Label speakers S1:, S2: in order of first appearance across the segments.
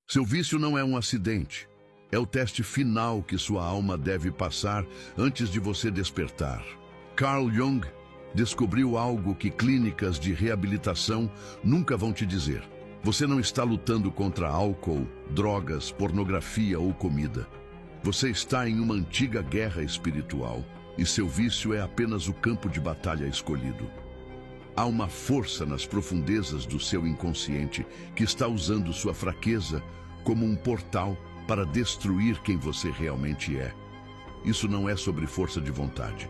S1: Seu vício não é um acidente. É o teste final que sua alma deve passar antes de você despertar. Carl Jung descobriu algo que clínicas de reabilitação nunca vão te dizer. Você não está lutando contra álcool, drogas, pornografia ou comida. Você está em uma antiga guerra espiritual e seu vício é apenas o campo de batalha escolhido. Há uma força nas profundezas do seu inconsciente que está usando sua fraqueza como um portal para destruir quem você realmente é. Isso não é sobre força de vontade.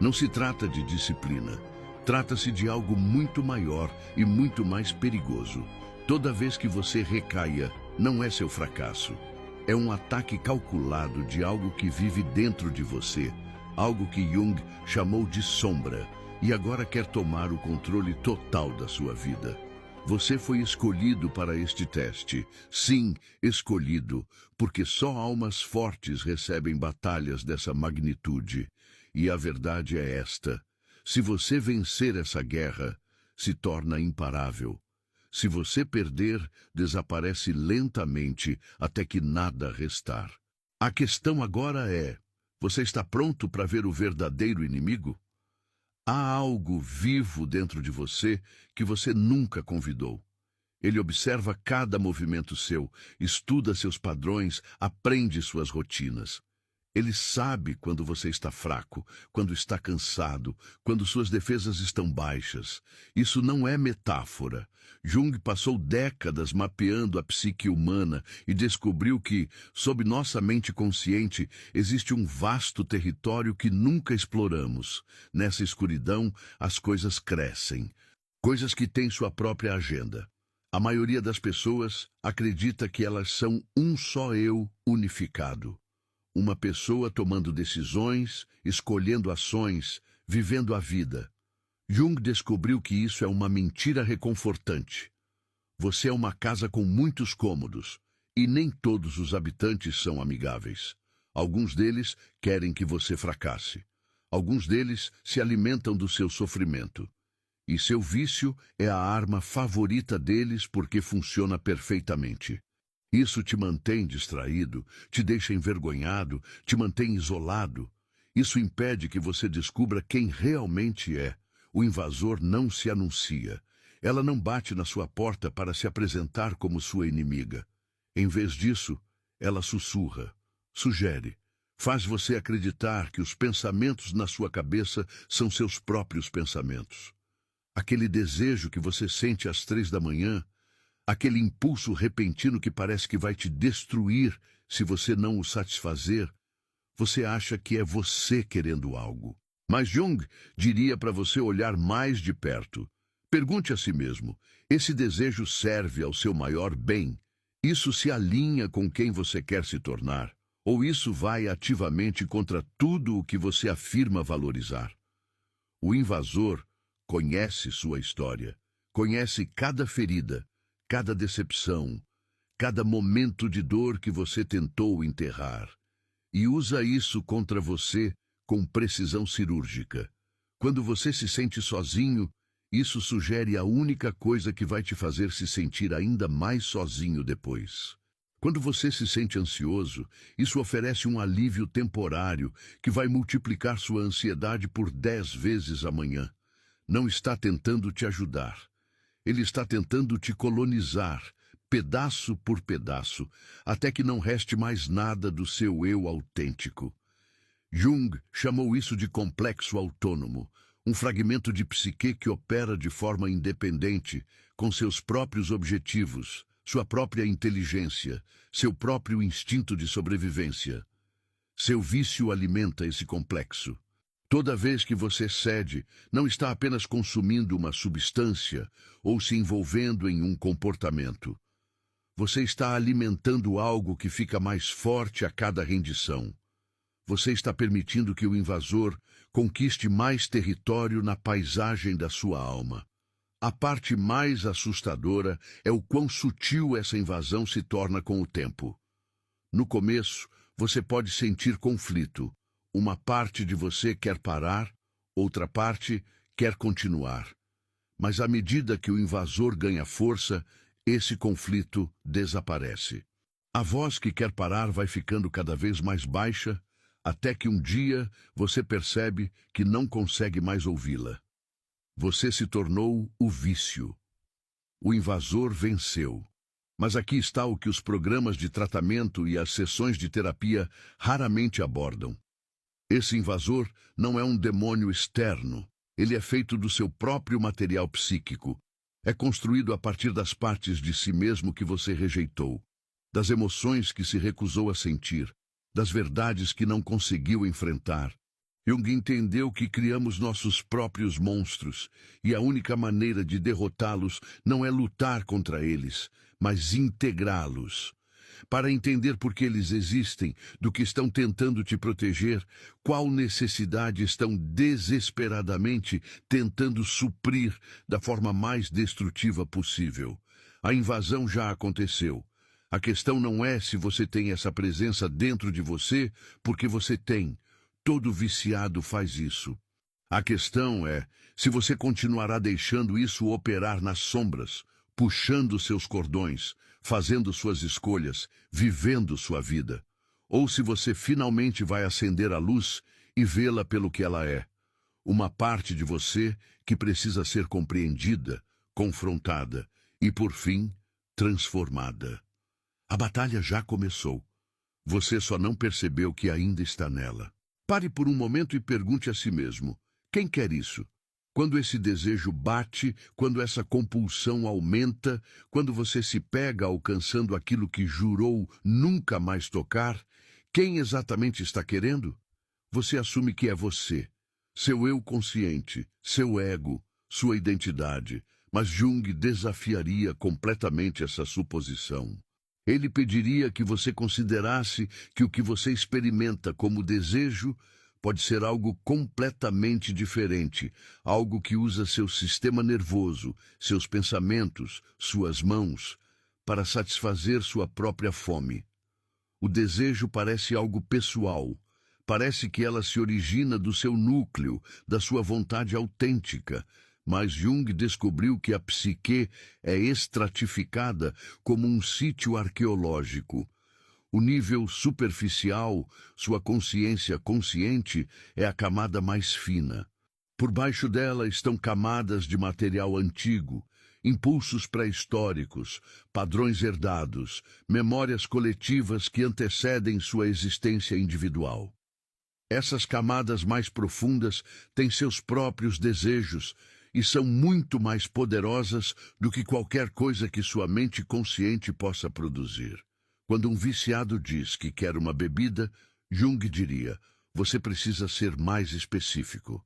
S1: Não se trata de disciplina. Trata-se de algo muito maior e muito mais perigoso. Toda vez que você recaia, não é seu fracasso. É um ataque calculado de algo que vive dentro de você, algo que Jung chamou de sombra, e agora quer tomar o controle total da sua vida. Você foi escolhido para este teste. Sim, escolhido, porque só almas fortes recebem batalhas dessa magnitude. E a verdade é esta: se você vencer essa guerra, se torna imparável. Se você perder, desaparece lentamente até que nada restar. A questão agora é: você está pronto para ver o verdadeiro inimigo? Há algo vivo dentro de você que você nunca convidou. Ele observa cada movimento seu, estuda seus padrões, aprende suas rotinas. Ele sabe quando você está fraco, quando está cansado, quando suas defesas estão baixas. Isso não é metáfora. Jung passou décadas mapeando a psique humana e descobriu que, sob nossa mente consciente, existe um vasto território que nunca exploramos. Nessa escuridão, as coisas crescem. Coisas que têm sua própria agenda. A maioria das pessoas acredita que elas são um só eu unificado. Uma pessoa tomando decisões, escolhendo ações, vivendo a vida. Jung descobriu que isso é uma mentira reconfortante. Você é uma casa com muitos cômodos, e nem todos os habitantes são amigáveis. Alguns deles querem que você fracasse. Alguns deles se alimentam do seu sofrimento. E seu vício é a arma favorita deles porque funciona perfeitamente. Isso te mantém distraído, te deixa envergonhado, te mantém isolado. Isso impede que você descubra quem realmente é. O invasor não se anuncia. Ela não bate na sua porta para se apresentar como sua inimiga. Em vez disso, ela sussurra, sugere, faz você acreditar que os pensamentos na sua cabeça são seus próprios pensamentos. Aquele desejo que você sente às 3 da manhã, aquele impulso repentino que parece que vai te destruir se você não o satisfazer, você acha que é você querendo algo. Mas Jung diria para você olhar mais de perto. Pergunte a si mesmo, esse desejo serve ao seu maior bem? Isso se alinha com quem você quer se tornar? Ou isso vai ativamente contra tudo o que você afirma valorizar? O invasor conhece sua história, conhece cada ferida, cada decepção, cada momento de dor que você tentou enterrar, e usa isso contra você com precisão cirúrgica. Quando você se sente sozinho, isso sugere a única coisa que vai te fazer se sentir ainda mais sozinho depois. Quando você se sente ansioso, isso oferece um alívio temporário que vai multiplicar sua ansiedade por 10 vezes amanhã. Não está tentando te ajudar. Ele está tentando te colonizar, pedaço por pedaço, até que não reste mais nada do seu eu autêntico. Jung chamou isso de complexo autônomo, um fragmento de psique que opera de forma independente, com seus próprios objetivos, sua própria inteligência, seu próprio instinto de sobrevivência. Seu vício alimenta esse complexo. Toda vez que você cede, não está apenas consumindo uma substância ou se envolvendo em um comportamento. Você está alimentando algo que fica mais forte a cada rendição. Você está permitindo que o invasor conquiste mais território na paisagem da sua alma. A parte mais assustadora é o quão sutil essa invasão se torna com o tempo. No começo, você pode sentir conflito. Uma parte de você quer parar, outra parte quer continuar. Mas à medida que o invasor ganha força, esse conflito desaparece. A voz que quer parar vai ficando cada vez mais baixa, até que um dia você percebe que não consegue mais ouvi-la. Você se tornou o vício. O invasor venceu. Mas aqui está o que os programas de tratamento e as sessões de terapia raramente abordam. Esse invasor não é um demônio externo. Ele é feito do seu próprio material psíquico. É construído a partir das partes de si mesmo que você rejeitou, das emoções que se recusou a sentir, das verdades que não conseguiu enfrentar. Jung entendeu que criamos nossos próprios monstros, e a única maneira de derrotá-los não é lutar contra eles, mas integrá-los. Para entender por que eles existem, do que estão tentando te proteger, qual necessidade estão desesperadamente tentando suprir da forma mais destrutiva possível. A invasão já aconteceu. A questão não é se você tem essa presença dentro de você, porque você tem. Todo viciado faz isso. A questão é se você continuará deixando isso operar nas sombras, puxando seus cordões, fazendo suas escolhas, vivendo sua vida. Ou se você finalmente vai acender a luz e vê-la pelo que ela é. Uma parte de você que precisa ser compreendida, confrontada e, por fim, transformada. A batalha já começou. Você só não percebeu que ainda está nela. Pare por um momento e pergunte a si mesmo: quem quer isso? Quando esse desejo bate, quando essa compulsão aumenta, quando você se pega alcançando aquilo que jurou nunca mais tocar, quem exatamente está querendo? Você assume que é você, seu eu consciente, seu ego, sua identidade, mas Jung desafiaria completamente essa suposição. Ele pediria que você considerasse que o que você experimenta como desejo pode ser algo completamente diferente, algo que usa seu sistema nervoso, seus pensamentos, suas mãos, para satisfazer sua própria fome. O desejo parece algo pessoal, parece que ela se origina do seu núcleo, da sua vontade autêntica, mas Jung descobriu que a psique é estratificada como um sítio arqueológico. O nível superficial, sua consciência consciente, é a camada mais fina. Por baixo dela estão camadas de material antigo, impulsos pré-históricos, padrões herdados, memórias coletivas que antecedem sua existência individual. Essas camadas mais profundas têm seus próprios desejos e são muito mais poderosas do que qualquer coisa que sua mente consciente possa produzir. Quando um viciado diz que quer uma bebida, Jung diria: você precisa ser mais específico.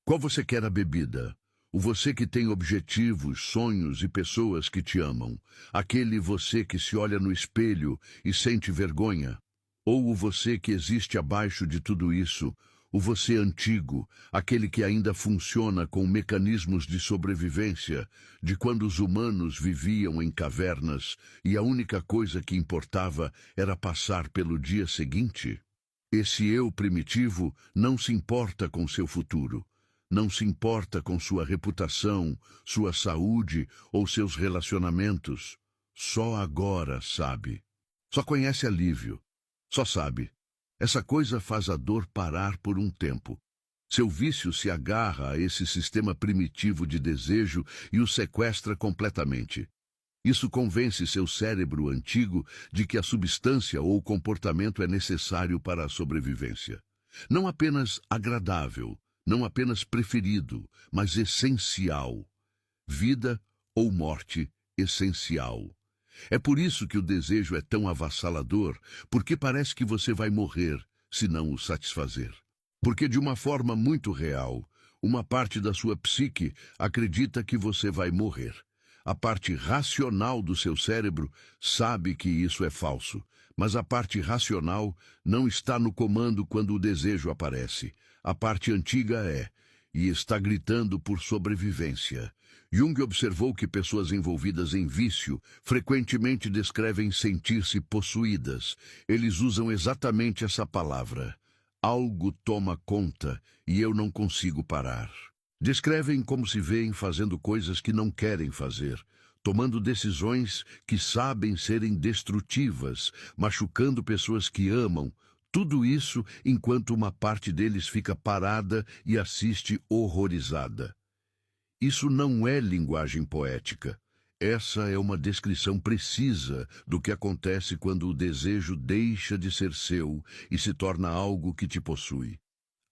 S1: Qual você quer a bebida? O você que tem objetivos, sonhos e pessoas que te amam. Aquele você que se olha no espelho e sente vergonha. Ou o você que existe abaixo de tudo isso, o você antigo, aquele que ainda funciona com mecanismos de sobrevivência, de quando os humanos viviam em cavernas e a única coisa que importava era passar pelo dia seguinte? Esse eu primitivo não se importa com seu futuro, não se importa com sua reputação, sua saúde ou seus relacionamentos. Só agora sabe. Só conhece alívio. Só sabe. Essa coisa faz a dor parar por um tempo. Seu vício se agarra a esse sistema primitivo de desejo e o sequestra completamente. Isso convence seu cérebro antigo de que a substância ou o comportamento é necessário para a sobrevivência. Não apenas agradável, não apenas preferido, mas essencial. Vida ou morte essencial. É por isso que o desejo é tão avassalador, porque parece que você vai morrer se não o satisfazer. Porque de uma forma muito real, uma parte da sua psique acredita que você vai morrer. A parte racional do seu cérebro sabe que isso é falso, mas a parte racional não está no comando quando o desejo aparece. A parte antiga é, e está gritando por sobrevivência. Jung observou que pessoas envolvidas em vício frequentemente descrevem sentir-se possuídas. Eles usam exatamente essa palavra. Algo toma conta e eu não consigo parar. Descrevem como se veem fazendo coisas que não querem fazer, tomando decisões que sabem serem destrutivas, machucando pessoas que amam. Tudo isso enquanto uma parte deles fica parada e assiste horrorizada. Isso não é linguagem poética. Essa é uma descrição precisa do que acontece quando o desejo deixa de ser seu e se torna algo que te possui.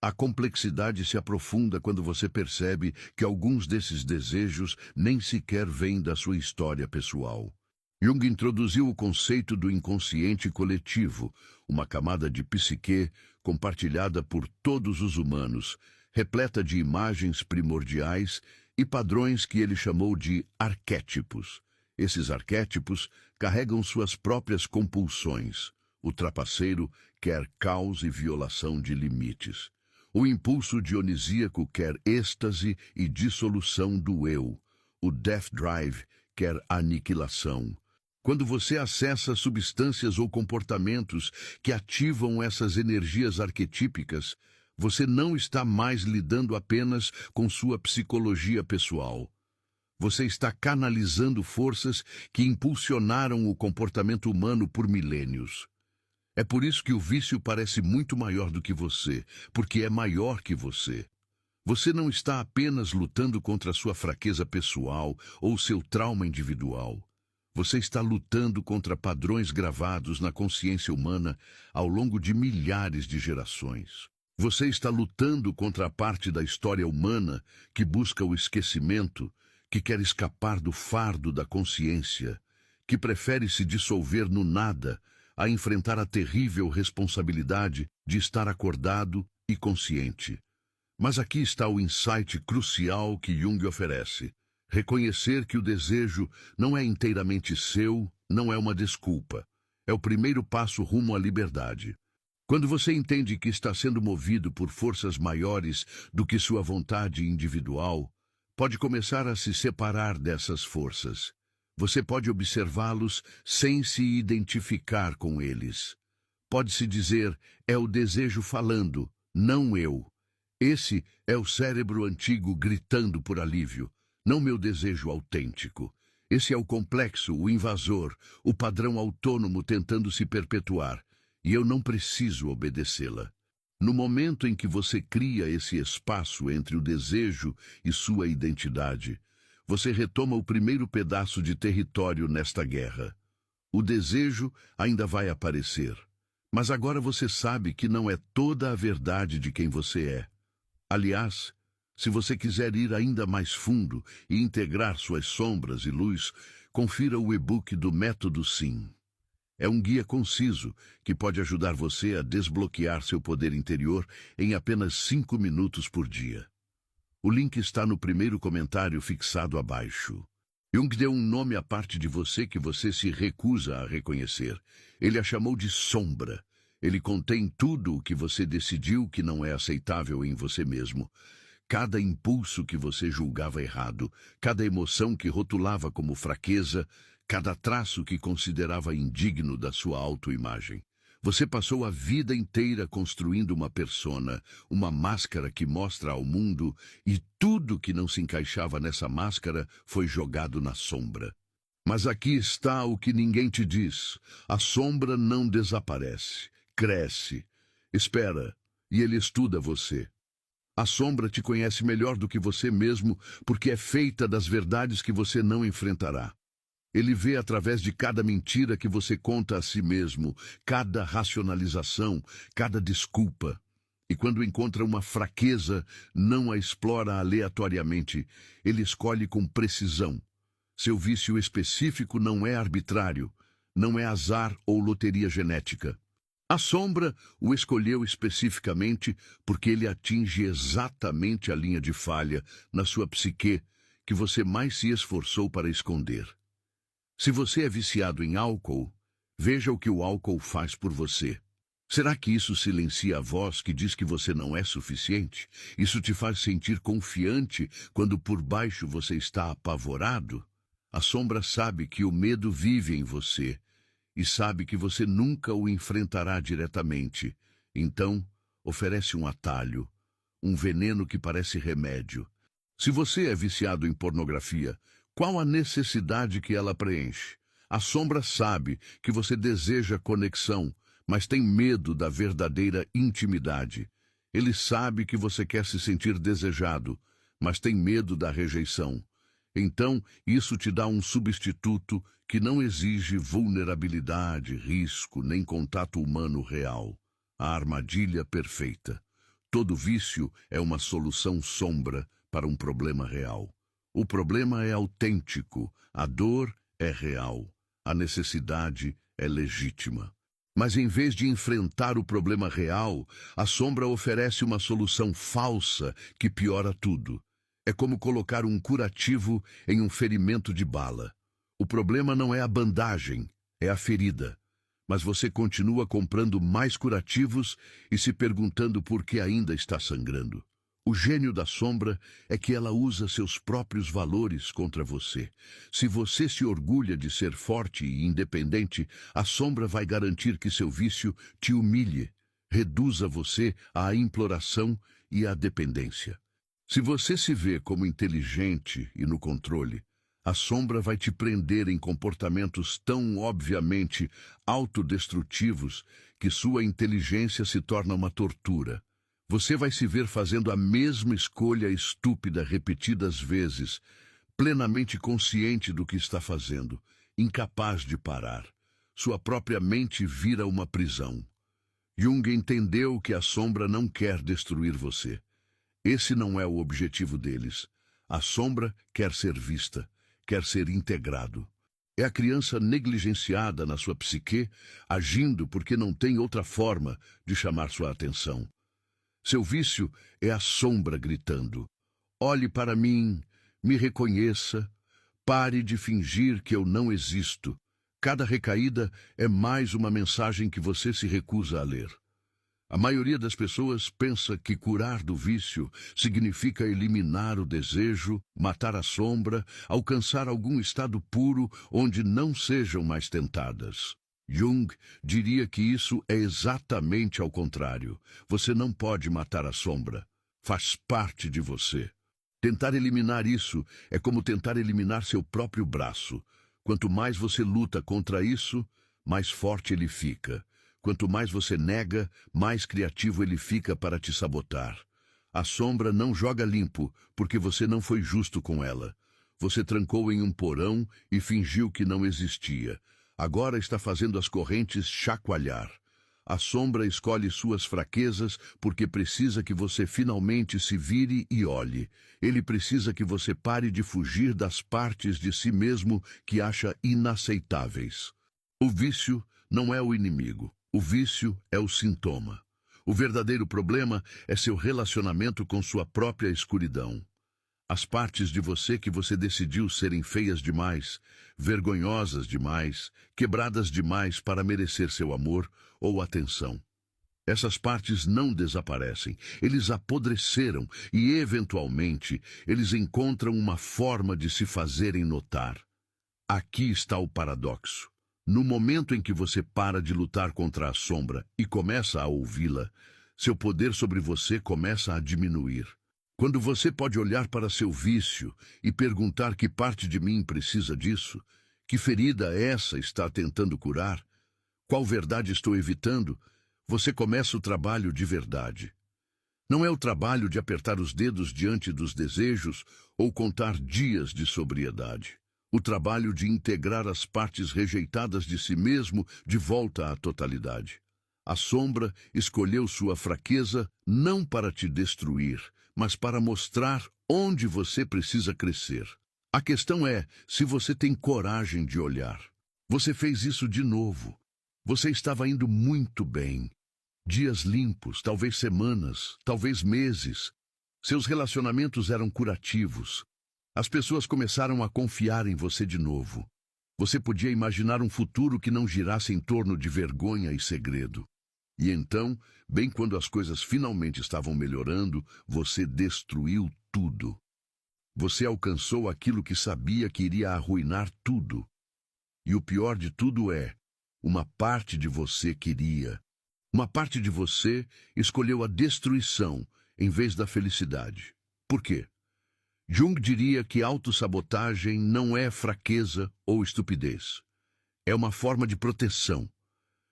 S1: A complexidade se aprofunda quando você percebe que alguns desses desejos nem sequer vêm da sua história pessoal. Jung introduziu o conceito do inconsciente coletivo, uma camada de psique compartilhada por todos os humanos, repleta de imagens primordiais e padrões que ele chamou de arquétipos. Esses arquétipos carregam suas próprias compulsões. O trapaceiro quer caos e violação de limites. O impulso dionisíaco quer êxtase e dissolução do eu. O death drive quer aniquilação. Quando você acessa substâncias ou comportamentos que ativam essas energias arquetípicas, você não está mais lidando apenas com sua psicologia pessoal. Você está canalizando forças que impulsionaram o comportamento humano por milênios. É por isso que o vício parece muito maior do que você, porque é maior que você. Você não está apenas lutando contra sua fraqueza pessoal ou seu trauma individual. Você está lutando contra padrões gravados na consciência humana ao longo de milhares de gerações. Você está lutando contra a parte da história humana que busca o esquecimento, que quer escapar do fardo da consciência, que prefere se dissolver no nada a enfrentar a terrível responsabilidade de estar acordado e consciente. Mas aqui está o insight crucial que Jung oferece. Reconhecer que o desejo não é inteiramente seu, não é uma desculpa. É o primeiro passo rumo à liberdade. Quando você entende que está sendo movido por forças maiores do que sua vontade individual, pode começar a se separar dessas forças. Você pode observá-los sem se identificar com eles. Pode-se dizer, é o desejo falando, não eu. Esse é o cérebro antigo gritando por alívio, não meu desejo autêntico. Esse é o complexo, o invasor, o padrão autônomo tentando se perpetuar, e eu não preciso obedecê-la. No momento em que você cria esse espaço entre o desejo e sua identidade, você retoma o primeiro pedaço de território nesta guerra. O desejo ainda vai aparecer, mas agora você sabe que não é toda a verdade de quem você é. Aliás, se você quiser ir ainda mais fundo e integrar suas sombras e luz, confira o e-book do Método Sim. É um guia conciso que pode ajudar você a desbloquear seu poder interior em apenas 5 minutos por dia. O link está no primeiro comentário fixado abaixo. Jung deu um nome à parte de você que você se recusa a reconhecer. Ele a chamou de sombra. Ele contém tudo o que você decidiu que não é aceitável em você mesmo. Cada impulso que você julgava errado, cada emoção que rotulava como fraqueza, cada traço que considerava indigno da sua autoimagem. Você passou a vida inteira construindo uma persona, uma máscara que mostra ao mundo, e tudo que não se encaixava nessa máscara foi jogado na sombra. Mas aqui está o que ninguém te diz. A sombra não desaparece, cresce, espera, e ele estuda você. A sombra te conhece melhor do que você mesmo, porque é feita das verdades que você não enfrentará. Ele vê através de cada mentira que você conta a si mesmo, cada racionalização, cada desculpa. E quando encontra uma fraqueza, não a explora aleatoriamente. Ele escolhe com precisão. Seu vício específico não é arbitrário, não é azar ou loteria genética. A sombra o escolheu especificamente porque ele atinge exatamente a linha de falha na sua psique que você mais se esforçou para esconder. Se você é viciado em álcool, veja o que o álcool faz por você. Será que isso silencia a voz que diz que você não é suficiente? Isso te faz sentir confiante quando por baixo você está apavorado? A sombra sabe que o medo vive em você e sabe que você nunca o enfrentará diretamente. Então, oferece um atalho, um veneno que parece remédio. Se você é viciado em pornografia, Qual a necessidade que ela preenche? A sombra sabe que você deseja conexão, mas tem medo da verdadeira intimidade. Ele sabe que você quer se sentir desejado, mas tem medo da rejeição. Então, isso te dá um substituto que não exige vulnerabilidade, risco, nem contato humano real. A armadilha perfeita. Todo vício é uma solução sombra para um problema real. O problema é autêntico, a dor é real, a necessidade é legítima. Mas em vez de enfrentar o problema real, a sombra oferece uma solução falsa que piora tudo. É como colocar um curativo em um ferimento de bala. O problema não é a bandagem, é a ferida. Mas você continua comprando mais curativos e se perguntando por que ainda está sangrando. O gênio da sombra é que ela usa seus próprios valores contra você. Se você se orgulha de ser forte e independente, a sombra vai garantir que seu vício te humilhe, reduza você à imploração e à dependência. Se você se vê como inteligente e no controle, a sombra vai te prender em comportamentos tão obviamente autodestrutivos que sua inteligência se torna uma tortura. Você vai se ver fazendo a mesma escolha estúpida repetidas vezes, plenamente consciente do que está fazendo, incapaz de parar. Sua própria mente vira uma prisão. Jung entendeu que a sombra não quer destruir você. Esse não é o objetivo deles. A sombra quer ser vista, quer ser integrado. É a criança negligenciada na sua psique, agindo porque não tem outra forma de chamar sua atenção. Seu vício é a sombra gritando: olhe para mim, me reconheça, pare de fingir que eu não existo. Cada recaída é mais uma mensagem que você se recusa a ler. A maioria das pessoas pensa que curar do vício significa eliminar o desejo, matar a sombra, alcançar algum estado puro onde não sejam mais tentadas. Jung diria que isso é exatamente ao contrário. Você não pode matar a sombra. Faz parte de você. Tentar eliminar isso é como tentar eliminar seu próprio braço. Quanto mais você luta contra isso, mais forte ele fica. Quanto mais você nega, mais criativo ele fica para te sabotar. A sombra não joga limpo, porque você não foi justo com ela. Você trancou em um porão e fingiu que não existia. Agora está fazendo as correntes chacoalhar. A sombra escolhe suas fraquezas porque precisa que você finalmente se vire e olhe. Ele precisa que você pare de fugir das partes de si mesmo que acha inaceitáveis. O vício não é o inimigo. O vício é o sintoma. O verdadeiro problema é seu relacionamento com sua própria escuridão. As partes de você que você decidiu serem feias demais, vergonhosas demais, quebradas demais para merecer seu amor ou atenção. Essas partes não desaparecem, eles apodreceram e, eventualmente, eles encontram uma forma de se fazerem notar. Aqui está o paradoxo. No momento em que você para de lutar contra a sombra e começa a ouvi-la, seu poder sobre você começa a diminuir. Quando você pode olhar para seu vício e perguntar que parte de mim precisa disso, que ferida essa está tentando curar, qual verdade estou evitando, você começa o trabalho de verdade. Não é o trabalho de apertar os dedos diante dos desejos ou contar dias de sobriedade. O trabalho de integrar as partes rejeitadas de si mesmo de volta à totalidade. A sombra escolheu sua fraqueza não para te destruir, mas para mostrar onde você precisa crescer. A questão é se você tem coragem de olhar. Você fez isso de novo. Você estava indo muito bem. Dias limpos, talvez semanas, talvez meses. Seus relacionamentos eram curativos. As pessoas começaram a confiar em você de novo. Você podia imaginar um futuro que não girasse em torno de vergonha e segredo. E então, bem quando as coisas finalmente estavam melhorando, você destruiu tudo. Você alcançou aquilo que sabia que iria arruinar tudo. E o pior de tudo é, uma parte de você queria. Uma parte de você escolheu a destruição em vez da felicidade. Por quê? Jung diria que autossabotagem não é fraqueza ou estupidez. É uma forma de proteção.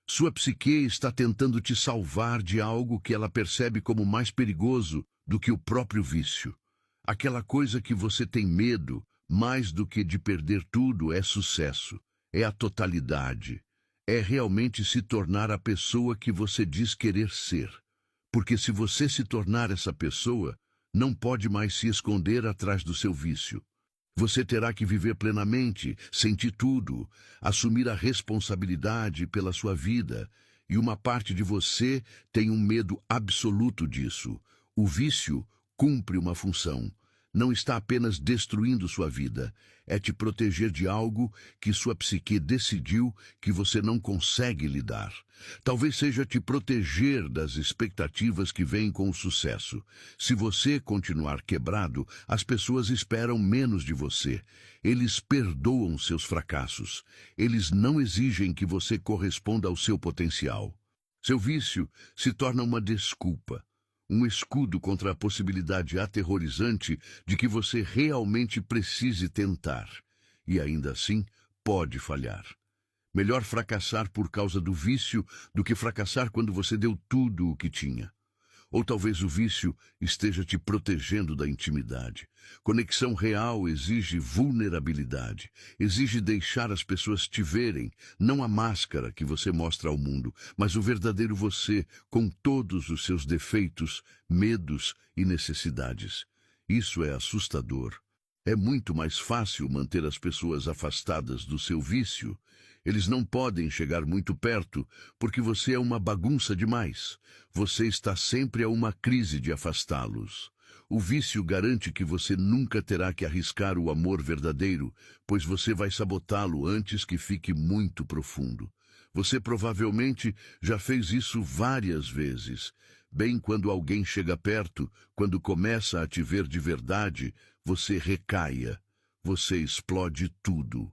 S1: Sua psique está tentando te salvar de algo que ela percebe como mais perigoso do que o próprio vício. Aquela coisa que você tem medo, mais do que de perder tudo, é sucesso, é a totalidade. É realmente se tornar a pessoa que você diz querer ser. Porque se você se tornar essa pessoa, não pode mais se esconder atrás do seu vício. Você terá que viver plenamente, sentir tudo, assumir a responsabilidade pela sua vida. E uma parte de você tem um medo absoluto disso. O vício cumpre uma função. Não está apenas destruindo sua vida, é te proteger de algo que sua psique decidiu que você não consegue lidar. Talvez seja te proteger das expectativas que vêm com o sucesso. Se você continuar quebrado, as pessoas esperam menos de você. Eles perdoam seus fracassos. Eles não exigem que você corresponda ao seu potencial. Seu vício se torna uma desculpa. Um escudo contra a possibilidade aterrorizante de que você realmente precise tentar. E ainda assim, pode falhar. Melhor fracassar por causa do vício do que fracassar quando você deu tudo o que tinha. Ou talvez o vício esteja te protegendo da intimidade. Conexão real exige vulnerabilidade. Exige deixar as pessoas te verem, não a máscara que você mostra ao mundo, mas o verdadeiro você, com todos os seus defeitos, medos e necessidades. Isso é assustador. É muito mais fácil manter as pessoas afastadas do seu vício. Eles não podem chegar muito perto, porque você é uma bagunça demais. Você está sempre a uma crise de afastá-los. O vício garante que você nunca terá que arriscar o amor verdadeiro, pois você vai sabotá-lo antes que fique muito profundo. Você provavelmente já fez isso várias vezes. Bem quando alguém chega perto, quando começa a te ver de verdade, você recaia. Você explode tudo.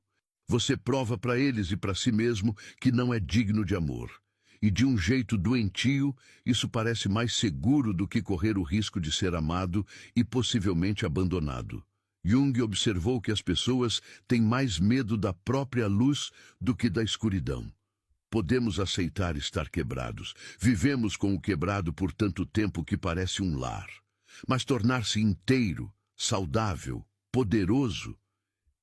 S1: Você prova para eles e para si mesmo que não é digno de amor. E de um jeito doentio, isso parece mais seguro do que correr o risco de ser amado e possivelmente abandonado. Jung observou que as pessoas têm mais medo da própria luz do que da escuridão. Podemos aceitar estar quebrados. Vivemos com o quebrado por tanto tempo que parece um lar. Mas tornar-se inteiro, saudável, poderoso,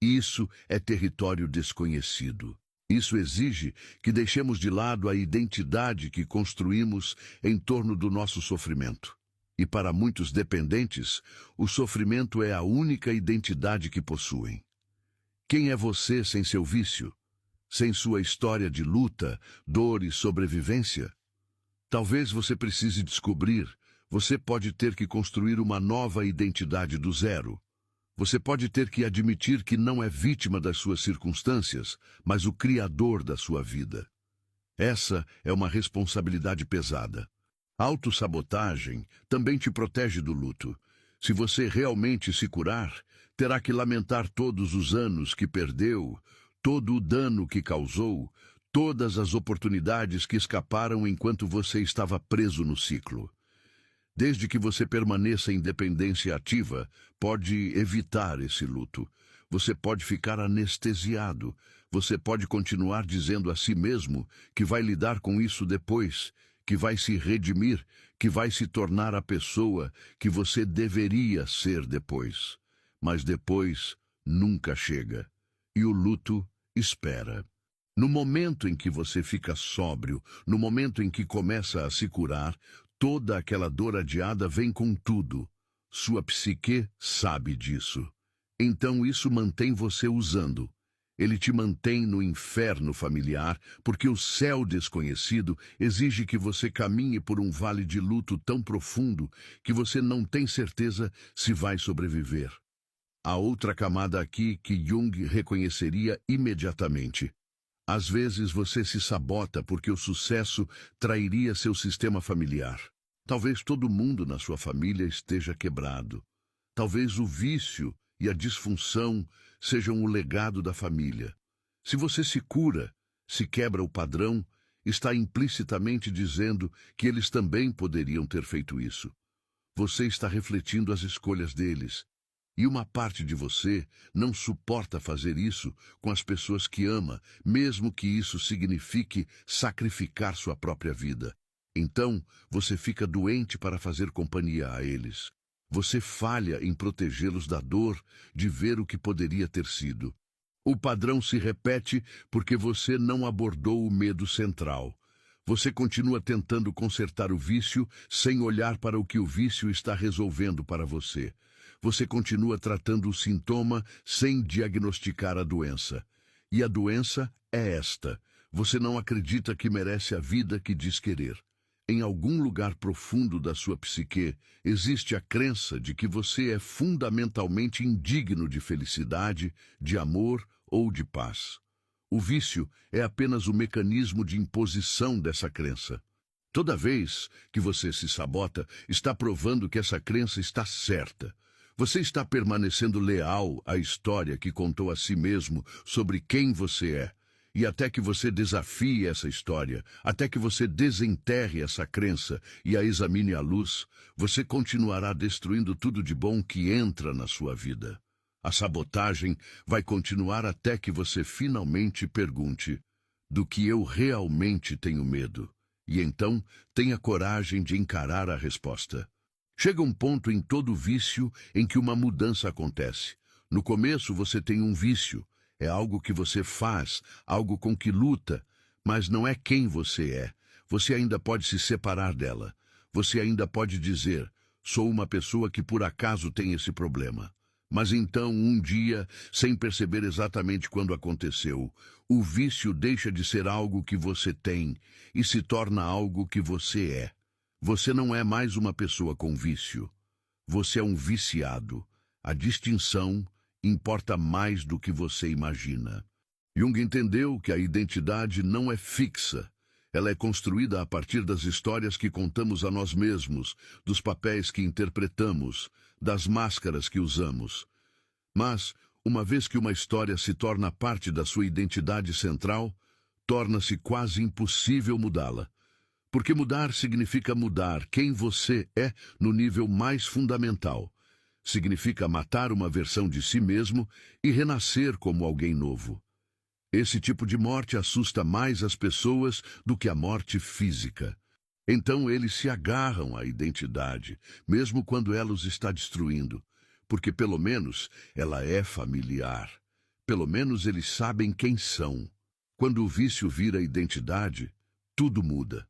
S1: isso é território desconhecido. Isso exige que deixemos de lado a identidade que construímos em torno do nosso sofrimento. E para muitos dependentes, o sofrimento é a única identidade que possuem. Quem é você sem seu vício? Sem sua história de luta, dor e sobrevivência? Talvez você precise descobrir, você pode ter que construir uma nova identidade do zero. Você pode ter que admitir que não é vítima das suas circunstâncias, mas o criador da sua vida. Essa é uma responsabilidade pesada. Autossabotagem também te protege do luto. Se você realmente se curar, terá que lamentar todos os anos que perdeu, todo o dano que causou, todas as oportunidades que escaparam enquanto você estava preso no ciclo. Desde que você permaneça em dependência ativa, pode evitar esse luto. Você pode ficar anestesiado. Você pode continuar dizendo a si mesmo que vai lidar com isso depois, que vai se redimir, que vai se tornar a pessoa que você deveria ser depois. Mas depois nunca chega. E o luto espera. No momento em que você fica sóbrio, no momento em que começa a se curar, toda aquela dor adiada vem com tudo. Sua psique sabe disso. Então isso mantém você usando. Ele te mantém no inferno familiar, porque o céu desconhecido exige que você caminhe por um vale de luto tão profundo que você não tem certeza se vai sobreviver. Há outra camada aqui que Jung reconheceria imediatamente. Às vezes você se sabota porque o sucesso trairia seu sistema familiar. Talvez todo mundo na sua família esteja quebrado. Talvez o vício e a disfunção sejam o legado da família. Se você se cura, se quebra o padrão, está implicitamente dizendo que eles também poderiam ter feito isso. Você está refletindo as escolhas deles. E uma parte de você não suporta fazer isso com as pessoas que ama, mesmo que isso signifique sacrificar sua própria vida. Então, você fica doente para fazer companhia a eles. Você falha em protegê-los da dor de ver o que poderia ter sido. O padrão se repete porque você não abordou o medo central. Você continua tentando consertar o vício sem olhar para o que o vício está resolvendo para você. Você continua tratando o sintoma sem diagnosticar a doença. E a doença é esta: você não acredita que merece a vida que diz querer. Em algum lugar profundo da sua psique, existe a crença de que você é fundamentalmente indigno de felicidade, de amor ou de paz. O vício é apenas o mecanismo de imposição dessa crença. Toda vez que você se sabota, está provando que essa crença está certa. Você está permanecendo leal à história que contou a si mesmo sobre quem você é. E até que você desafie essa história, até que você desenterre essa crença e a examine à luz, você continuará destruindo tudo de bom que entra na sua vida. A sabotagem vai continuar até que você finalmente pergunte: do que eu realmente tenho medo? E então tenha coragem de encarar a resposta. Chega um ponto em todo vício em que uma mudança acontece. No começo você tem um vício. É algo que você faz, algo com que luta, mas não é quem você é. Você ainda pode se separar dela. Você ainda pode dizer: sou uma pessoa que por acaso tem esse problema. Mas então, um dia, sem perceber exatamente quando aconteceu, o vício deixa de ser algo que você tem e se torna algo que você é. Você não é mais uma pessoa com vício. Você é um viciado. A distinção importa mais do que você imagina. Jung entendeu que a identidade não é fixa. Ela é construída a partir das histórias que contamos a nós mesmos, dos papéis que interpretamos, das máscaras que usamos. Mas, uma vez que uma história se torna parte da sua identidade central, torna-se quase impossível mudá-la. Porque mudar significa mudar quem você é no nível mais fundamental. Significa matar uma versão de si mesmo e renascer como alguém novo. Esse tipo de morte assusta mais as pessoas do que a morte física. Então eles se agarram à identidade, mesmo quando ela os está destruindo, porque pelo menos ela é familiar. Pelo menos eles sabem quem são. Quando o vício vira identidade, tudo muda.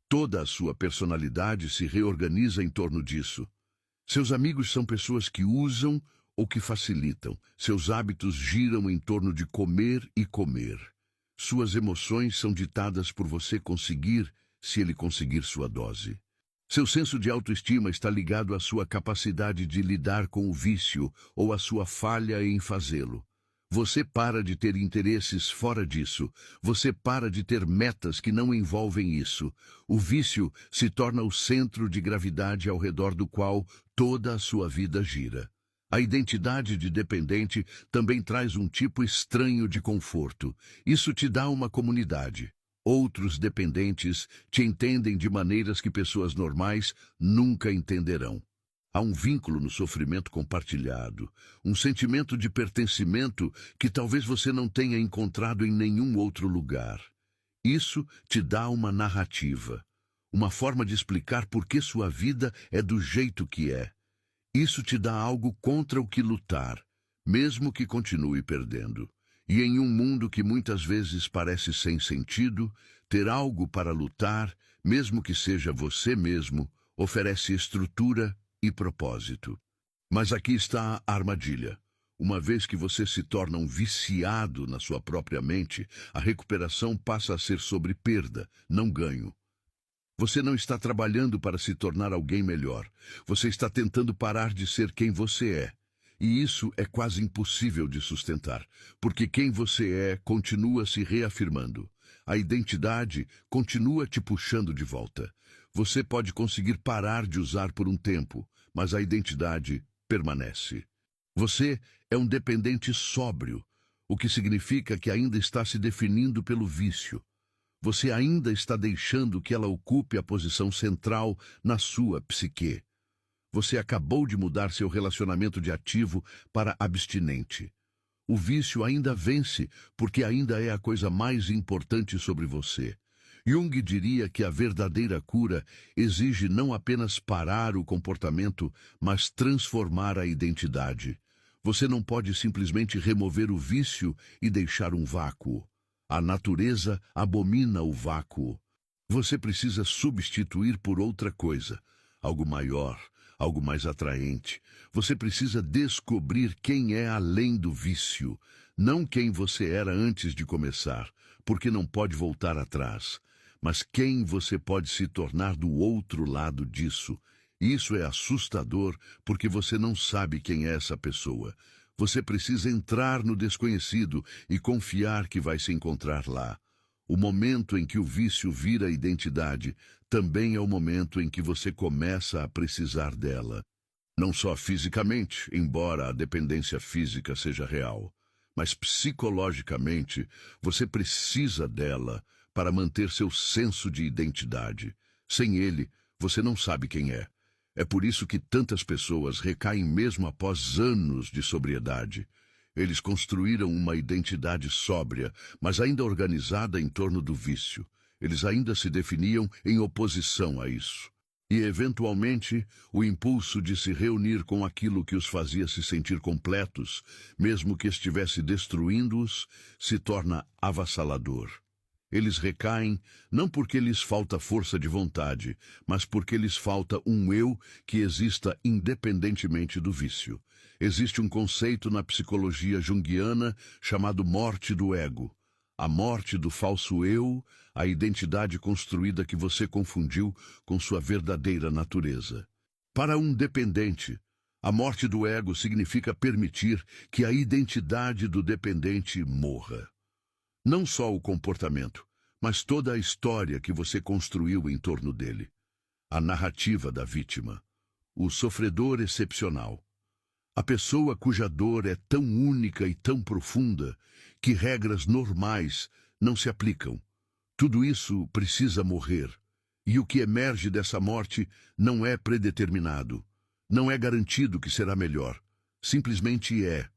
S1: Toda a sua personalidade se reorganiza em torno disso. Seus amigos são pessoas que usam ou que facilitam. Seus hábitos giram em torno de comer e comer. Suas emoções são ditadas por você conseguir, se ele conseguir sua dose. Seu senso de autoestima está ligado à sua capacidade de lidar com o vício ou à sua falha em fazê-lo. Você para de ter interesses fora disso. Você para de ter metas que não envolvem isso. O vício se torna o centro de gravidade ao redor do qual toda a sua vida gira. A identidade de dependente também traz um tipo estranho de conforto. Isso te dá uma comunidade. Outros dependentes te entendem de maneiras que pessoas normais nunca entenderão. Há um vínculo no sofrimento compartilhado, um sentimento de pertencimento que talvez você não tenha encontrado em nenhum outro lugar. Isso te dá uma narrativa, uma forma de explicar por que sua vida é do jeito que é. Isso te dá algo contra o que lutar, mesmo que continue perdendo. E em um mundo que muitas vezes parece sem sentido, ter algo para lutar, mesmo que seja você mesmo, oferece estrutura e propósito. Mas aqui está a armadilha. Uma vez que você se torna um viciado na sua própria mente, a recuperação passa a ser sobre perda, não ganho. Você não está trabalhando para se tornar alguém melhor. Você está tentando parar de ser quem você é. E isso é quase impossível de sustentar, porque quem você é continua se reafirmando. A identidade continua te puxando de volta. Você pode conseguir parar de usar por um tempo, mas a identidade permanece. Você é um dependente sóbrio, o que significa que ainda está se definindo pelo vício. Você ainda está deixando que ela ocupe a posição central na sua psique. Você acabou de mudar seu relacionamento de ativo para abstinente. O vício ainda vence, porque ainda é a coisa mais importante sobre você. Jung diria que a verdadeira cura exige não apenas parar o comportamento, mas transformar a identidade. Você não pode simplesmente remover o vício e deixar um vácuo. A natureza abomina o vácuo. Você precisa substituir por outra coisa, algo maior, algo mais atraente. Você precisa descobrir quem é além do vício, não quem você era antes de começar, porque não pode voltar atrás, mas quem você pode se tornar do outro lado disso. Isso é assustador porque você não sabe quem é essa pessoa. Você precisa entrar no desconhecido e confiar que vai se encontrar lá. O momento em que o vício vira identidade também é o momento em que você começa a precisar dela. Não só fisicamente, embora a dependência física seja real, mas psicologicamente você precisa dela para manter seu senso de identidade. Sem ele, você não sabe quem é. É por isso que tantas pessoas recaem mesmo após anos de sobriedade. Eles construíram uma identidade sóbria, mas ainda organizada em torno do vício. Eles ainda se definiam em oposição a isso. E, eventualmente, o impulso de se reunir com aquilo que os fazia se sentir completos, mesmo que estivesse destruindo-os, se torna avassalador. Eles recaem não porque lhes falta força de vontade, mas porque lhes falta um eu que exista independentemente do vício. Existe um conceito na psicologia junguiana chamado morte do ego. A morte do falso eu, a identidade construída que você confundiu com sua verdadeira natureza. Para um dependente, a morte do ego significa permitir que a identidade do dependente morra. Não só o comportamento, mas toda a história que você construiu em torno dele. A narrativa da vítima. O sofredor excepcional. A pessoa cuja dor é tão única e tão profunda que regras normais não se aplicam. Tudo isso precisa morrer. E o que emerge dessa morte não é predeterminado. Não é garantido que será melhor. Simplesmente é.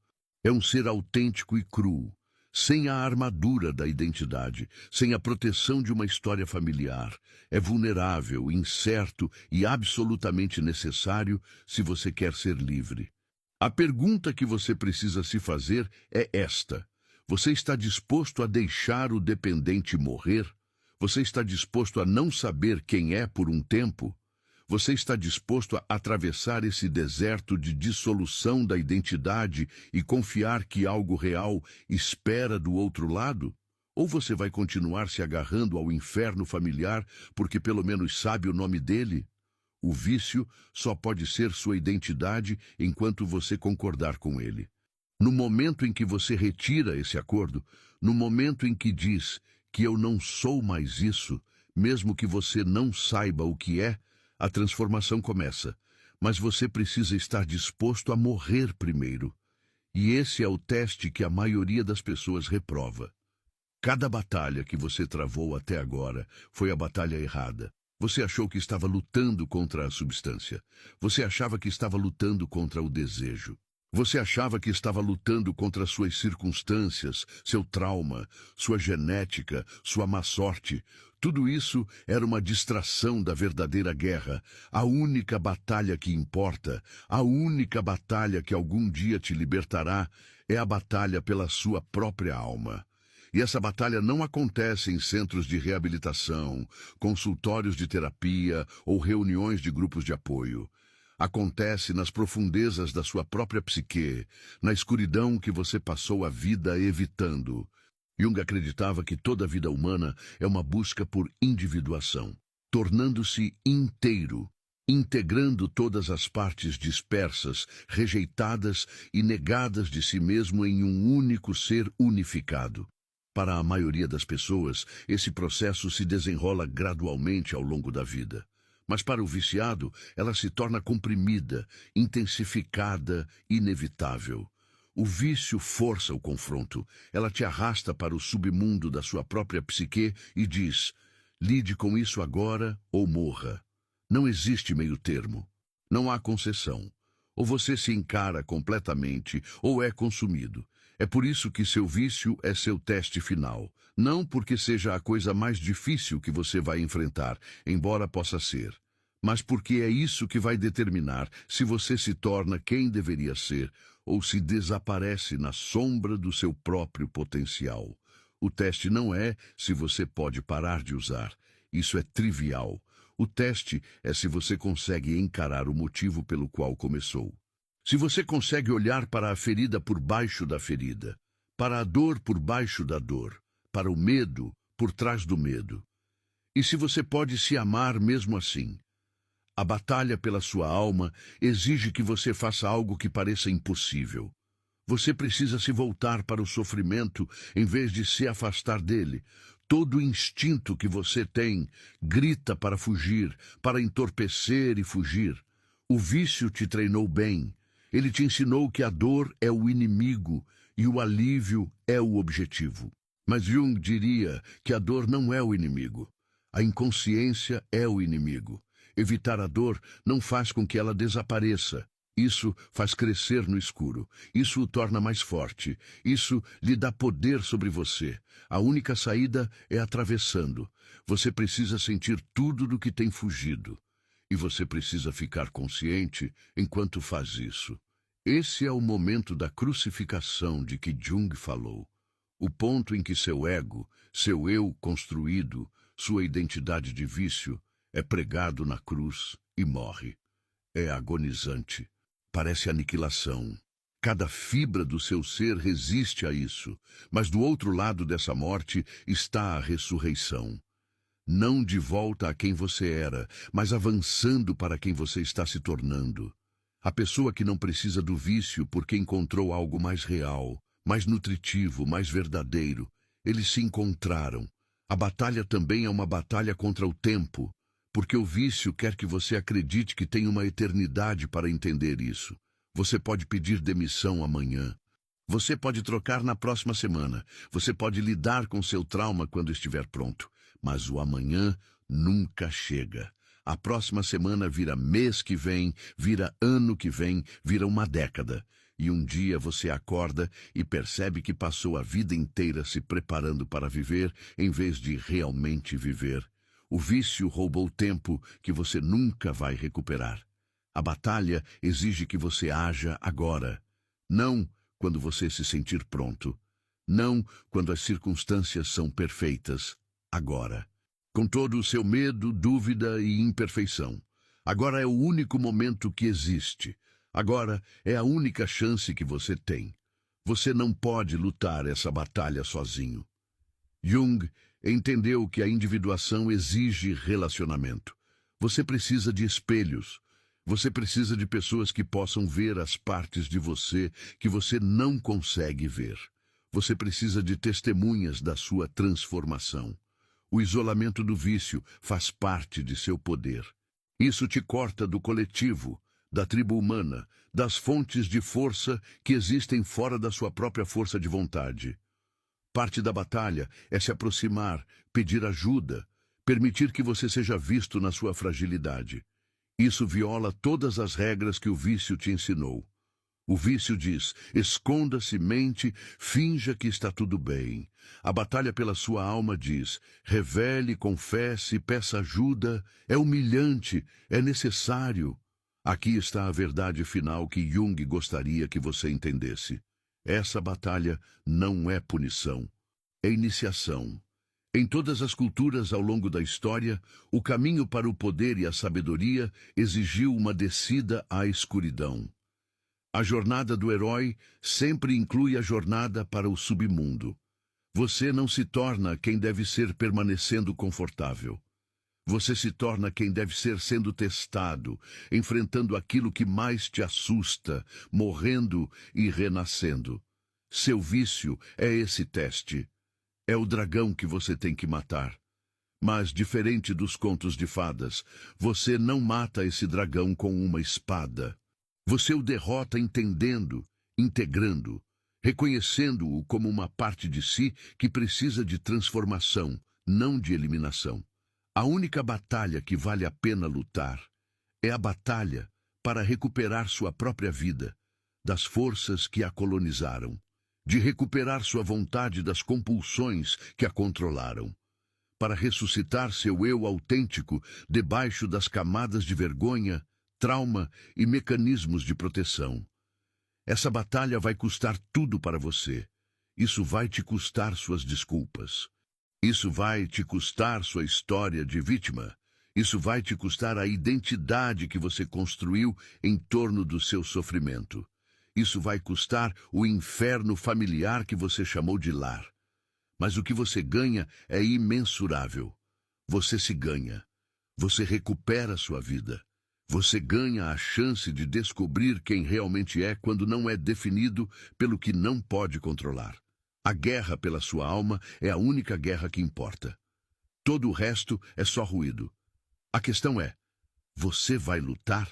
S1: É um ser autêntico e cru, sem a armadura da identidade, sem a proteção de uma história familiar. É vulnerável, incerto e absolutamente necessário se você quer ser livre. A pergunta que você precisa se fazer é esta: você está disposto a deixar o dependente morrer? Você está disposto a não saber quem é por um tempo? Você está disposto a atravessar esse deserto de dissolução da identidade e confiar que algo real espera do outro lado? Ou você vai continuar se agarrando ao inferno familiar porque pelo menos sabe o nome dele? O vício só pode ser sua identidade enquanto você concordar com ele. No momento em que você retira esse acordo, no momento em que diz que eu não sou mais isso, mesmo que você não saiba o que é, a transformação começa. Mas você precisa estar disposto a morrer primeiro. E esse é o teste que a maioria das pessoas reprova. Cada batalha que você travou até agora foi a batalha errada. Você achou que estava lutando contra a substância. Você achava que estava lutando contra o desejo. Você achava que estava lutando contra suas circunstâncias, seu trauma, sua genética, sua má sorte. Tudo isso era uma distração da verdadeira guerra. A única batalha que importa, a única batalha que algum dia te libertará, é a batalha pela sua própria alma. E essa batalha não acontece em centros de reabilitação, consultórios de terapia ou reuniões de grupos de apoio. Acontece nas profundezas da sua própria psique, na escuridão que você passou a vida evitando. Jung acreditava que toda a vida humana é uma busca por individuação, tornando-se inteiro, integrando todas as partes dispersas, rejeitadas e negadas de si mesmo em um único ser unificado. Para a maioria das pessoas, esse processo se desenrola gradualmente ao longo da vida. Mas para o viciado, ela se torna comprimida, intensificada, inevitável. O vício força o confronto. Ela te arrasta para o submundo da sua própria psique e diz: lide com isso agora ou morra. Não existe meio termo. Não há concessão. Ou você se encara completamente, ou é consumido. É por isso que seu vício é seu teste final. Não porque seja a coisa mais difícil que você vai enfrentar, embora possa ser, mas porque é isso que vai determinar se você se torna quem deveria ser ou se desaparece na sombra do seu próprio potencial. O teste não é se você pode parar de usar. Isso é trivial. O teste é se você consegue encarar o motivo pelo qual começou. Se você consegue olhar para a ferida por baixo da ferida, para a dor por baixo da dor, para o medo por trás do medo. E se você pode se amar mesmo assim. A batalha pela sua alma exige que você faça algo que pareça impossível. Você precisa se voltar para o sofrimento em vez de se afastar dele. Todo instinto que você tem grita para fugir, para entorpecer e fugir. O vício te treinou bem. Ele te ensinou que a dor é o inimigo e o alívio é o objetivo. Mas Jung diria que a dor não é o inimigo. A inconsciência é o inimigo. Evitar a dor não faz com que ela desapareça. Isso faz crescer no escuro. Isso o torna mais forte. Isso lhe dá poder sobre você. A única saída é atravessando. Você precisa sentir tudo do que tem fugido. E você precisa ficar consciente enquanto faz isso. Esse é o momento da crucificação de que Jung falou. O ponto em que seu ego, seu eu construído, sua identidade de vício, é pregado na cruz e morre. É agonizante. Parece aniquilação. Cada fibra do seu ser resiste a isso, mas do outro lado dessa morte está a ressurreição. Não de volta a quem você era, mas avançando para quem você está se tornando. A pessoa que não precisa do vício porque encontrou algo mais real, mais nutritivo, mais verdadeiro. Eles se encontraram. A batalha também é uma batalha contra o tempo, porque o vício quer que você acredite que tem uma eternidade para entender isso. Você pode pedir demissão amanhã. Você pode trocar na próxima semana. Você pode lidar com seu trauma quando estiver pronto. Mas o amanhã nunca chega. A próxima semana vira mês que vem, vira ano que vem, vira uma década. E um dia você acorda e percebe que passou a vida inteira se preparando para viver, em vez de realmente viver. O vício roubou tempo que você nunca vai recuperar. A batalha exige que você haja agora. Não quando você se sentir pronto. Não quando as circunstâncias são perfeitas. Agora. Com todo o seu medo, dúvida e imperfeição. Agora é o único momento que existe. Agora é a única chance que você tem. Você não pode lutar essa batalha sozinho. Jung entendeu que a individuação exige relacionamento. Você precisa de espelhos. Você precisa de pessoas que possam ver as partes de você que você não consegue ver. Você precisa de testemunhas da sua transformação. O isolamento do vício faz parte de seu poder. Isso te corta do coletivo, da tribo humana, das fontes de força que existem fora da sua própria força de vontade. Parte da batalha é se aproximar, pedir ajuda, permitir que você seja visto na sua fragilidade. Isso viola todas as regras que o vício te ensinou. O vício diz, esconda-se, mente, finja que está tudo bem. A batalha pela sua alma diz, revele, confesse, peça ajuda. É humilhante, é necessário. Aqui está a verdade final que Jung gostaria que você entendesse. Essa batalha não é punição, é iniciação. Em todas as culturas ao longo da história, o caminho para o poder e a sabedoria exigiu uma descida à escuridão. A jornada do herói sempre inclui a jornada para o submundo. Você não se torna quem deve ser permanecendo confortável. Você se torna quem deve ser sendo testado, enfrentando aquilo que mais te assusta, morrendo e renascendo. Seu vício é esse teste. É o dragão que você tem que matar. Mas, diferente dos contos de fadas, você não mata esse dragão com uma espada. Você o derrota entendendo, integrando, reconhecendo-o como uma parte de si que precisa de transformação, não de eliminação. A única batalha que vale a pena lutar é a batalha para recuperar sua própria vida das forças que a colonizaram, de recuperar sua vontade das compulsões que a controlaram, para ressuscitar seu eu autêntico debaixo das camadas de vergonha, trauma e mecanismos de proteção. Essa batalha vai custar tudo para você. Isso vai te custar suas desculpas. Isso vai te custar sua história de vítima. Isso vai te custar a identidade que você construiu em torno do seu sofrimento. Isso vai custar o inferno familiar que você chamou de lar. Mas o que você ganha é imensurável. Você se ganha. Você recupera sua vida. Você ganha a chance de descobrir quem realmente é quando não é definido pelo que não pode controlar. A guerra pela sua alma é a única guerra que importa. Todo o resto é só ruído. A questão é, você vai lutar?